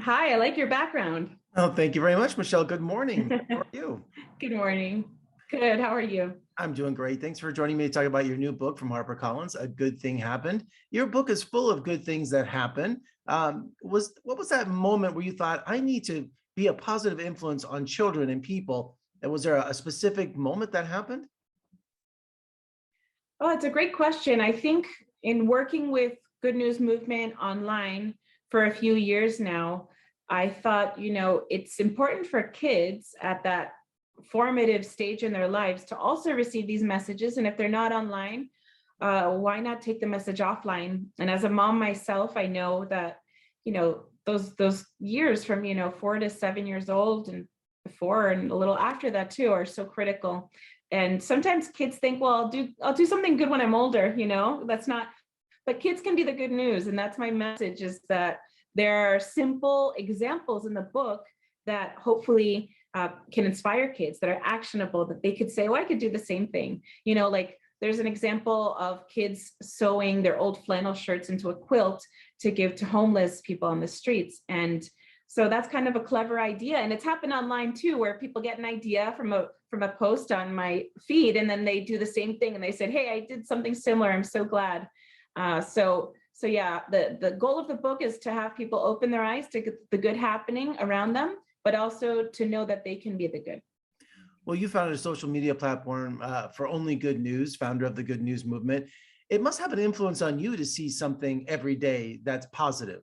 Hi, I like your background. Oh, thank you very much, Michelle. Good morning. How are you? Good morning. Good. How are you? I'm doing great. Thanks for joining me to talk about your new book from HarperCollins, A Good Thing Happened. Your book is full of good things that happen. What was that moment where you thought, I need to be a positive influence on children and people? And was there a specific moment that happened? Oh, it's a great question. I think in working with Good News Movement online for a few years now, I thought, it's important for kids at that formative stage in their lives to also receive these messages. And if they're not online, why not take the message offline? And as a mom myself, I know that, those years from, 4 to 7 years old and before and a little after that too are so critical. And sometimes kids think, well, I'll do something good when I'm older, that's not, but kids can be the good news. And that's my message, is that there are simple examples in the book that hopefully can inspire kids, that are actionable, that they could say, oh, I could do the same thing. Like there's an example of kids sewing their old flannel shirts into a quilt to give to homeless people on the streets. And so that's kind of a clever idea. And it's happened online too, where people get an idea from a post on my feed, and then they do the same thing. And they said, hey, I did something similar. I'm so glad. So yeah, the goal of the book is to have people open their eyes to the good happening around them, but also to know that they can be the good. Well, you founded a social media platform for Only Good News, founder of the Good News Movement. It must have an influence on you to see something every day that's positive.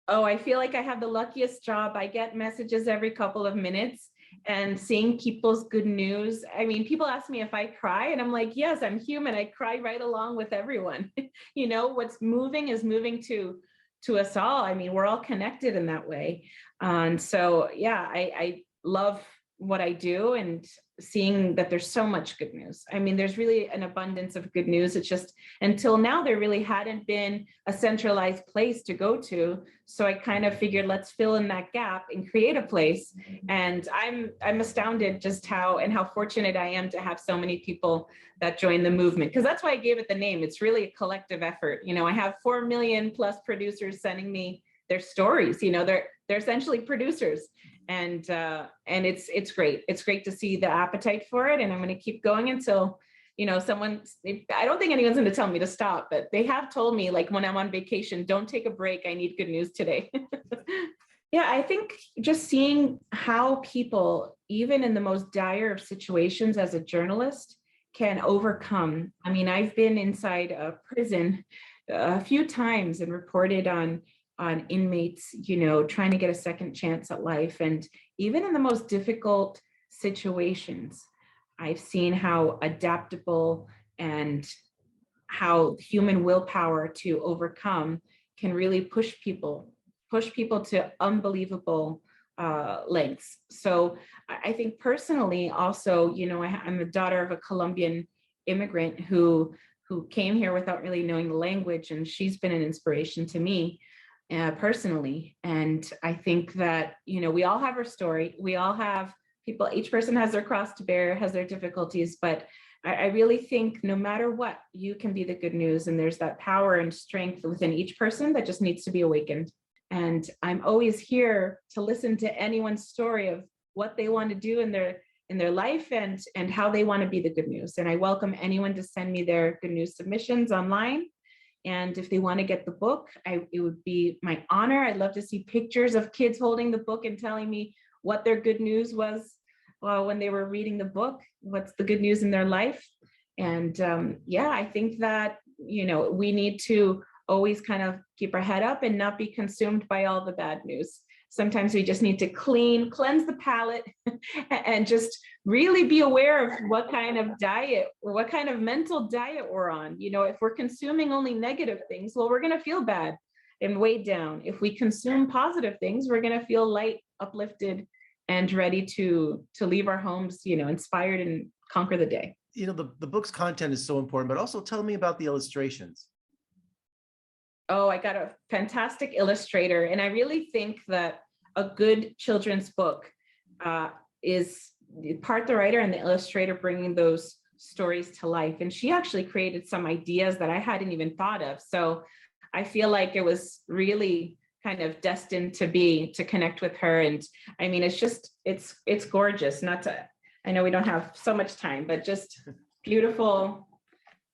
Oh, I feel like I have the luckiest job. I get messages every couple of minutes, and seeing people's good news. I mean, people ask me if I cry, and I'm like, yes, I'm human. I cry right along with everyone. What's moving is moving to us all. I mean, we're all connected in that way. And so, yeah, I love what I do, and seeing that there's so much good news. I mean, there's really an abundance of good news. It's just until now, there really hadn't been a centralized place to go to. So I kind of figured, let's fill in that gap and create a place. And I'm astounded just how fortunate I am to have so many people that join the movement, because that's why I gave it the name. It's really a collective effort. I have 4 million plus producers sending me their stories. They're essentially producers. And it's great. It's great to see the appetite for it. And I'm going to keep going until, I don't think anyone's going to tell me to stop, but they have told me, like when I'm on vacation, don't take a break. I need good news today. Yeah, I think just seeing how people, even in the most dire of situations as a journalist, can overcome. I mean, I've been inside a prison a few times and reported on inmates, trying to get a second chance at life. And even in the most difficult situations, I've seen how adaptable and how human willpower to overcome can really push people to unbelievable lengths. So I think personally also, I'm the daughter of a Colombian immigrant who came here without really knowing the language, and she's been an inspiration to me personally. And I think that, we all have our story. We all have people, each person has their cross to bear, has their difficulties, but I really think no matter what, you can be the good news. And there's that power and strength within each person that just needs to be awakened. And I'm always here to listen to anyone's story of what they want to do in their life and how they want to be the good news. And I welcome anyone to send me their good news submissions online. And if they want to get the book, it would be my honor. I'd love to see pictures of kids holding the book and telling me what their good news was when they were reading the book, what's the good news in their life. And yeah, I think that, we need to always kind of keep our head up and not be consumed by all the bad news. Sometimes we just need to cleanse the palate and just really be aware of what kind of diet or what kind of mental diet we're on. If we're consuming only negative things, well, we're going to feel bad and weighed down. If we consume positive things, we're going to feel light, uplifted, and ready to leave our homes, inspired and conquer the day. The book's content is so important, but also tell me about the illustrations. Oh, I got a fantastic illustrator. And I really think that a good children's book is part the writer and the illustrator bringing those stories to life. And she actually created some ideas that I hadn't even thought of. So I feel like it was really kind of destined to be, to connect with her. And I mean, it's just, it's gorgeous. Not to, I know we don't have so much time, but just beautiful,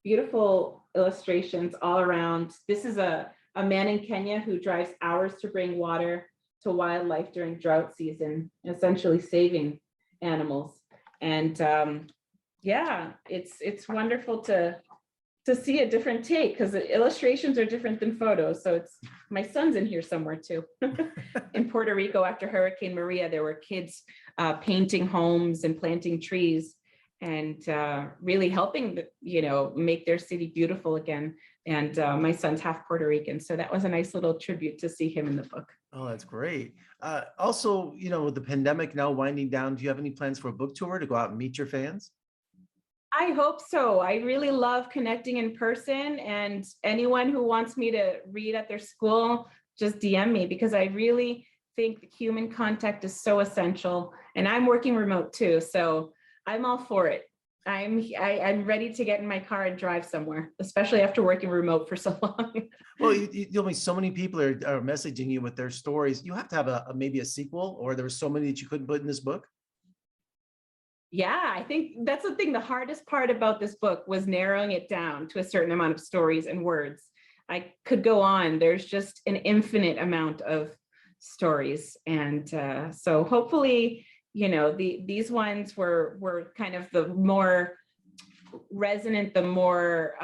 beautiful illustrations all around. This is a man in Kenya who drives hours to bring water to wildlife during drought season, essentially saving animals. And yeah, it's wonderful to see a different take, because the illustrations are different than photos. So it's, my son's in here somewhere too. In Puerto Rico after Hurricane Maria, there were kids painting homes and planting trees and really helping, make their city beautiful again. And my son's half Puerto Rican, so that was a nice little tribute to see him in the book. Oh, that's great. Also, with the pandemic now winding down, do you have any plans for a book tour to go out and meet your fans? I hope so. I really love connecting in person, and anyone who wants me to read at their school, just DM me, because I really think the human contact is so essential. And I'm working remote too, so I'm all for it. I'm ready to get in my car and drive somewhere, especially after working remote for so long. Well, you told me so many people are messaging you with their stories. You have to have maybe a sequel, or there were so many that you couldn't put in this book. Yeah, I think that's the thing. The hardest part about this book was narrowing it down to a certain amount of stories and words. I could go on. There's just an infinite amount of stories. And so hopefully, these ones were kind of the more resonant, the more,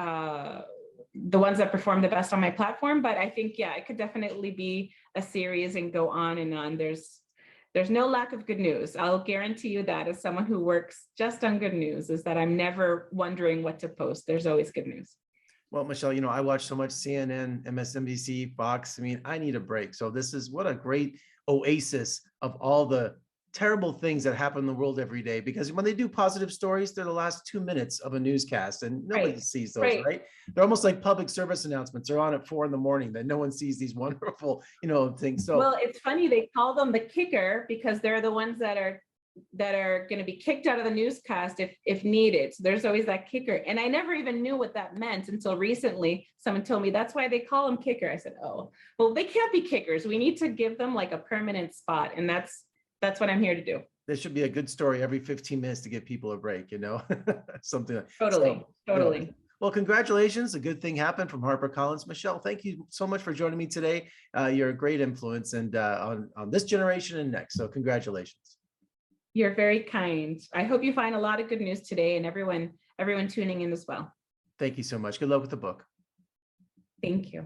the ones that perform the best on my platform. But I think, yeah, it could definitely be a series and go on and on. There's no lack of good news. I'll guarantee you that, as someone who works just on good news, is that I'm never wondering what to post. There's always good news. Well, Michelle, I watch so much CNN, MSNBC, Fox. I mean, I need a break. So this is what a great oasis of all the terrible things that happen in the world every day, because when they do positive stories, they're the last 2 minutes of a newscast and nobody sees those, right? They're almost like public service announcements. They're on at 4 a.m. that no one sees these wonderful, things. So, well, it's funny, they call them the kicker because they're the ones that are going to be kicked out of the newscast if needed. So there's always that kicker. And I never even knew what that meant until recently. Someone told me that's why they call them kicker. I said, oh, well, they can't be kickers. We need to give them like a permanent spot. And that's what I'm here to do. There should be a good story every 15 minutes to give people a break, something like Totally. Well, congratulations. A good thing happened from HarperCollins. Michelle, thank you so much for joining me today. You're a great influence and on this generation and next. So congratulations. You're very kind. I hope you find a lot of good news today, and everyone tuning in as well. Thank you so much. Good luck with the book. Thank you.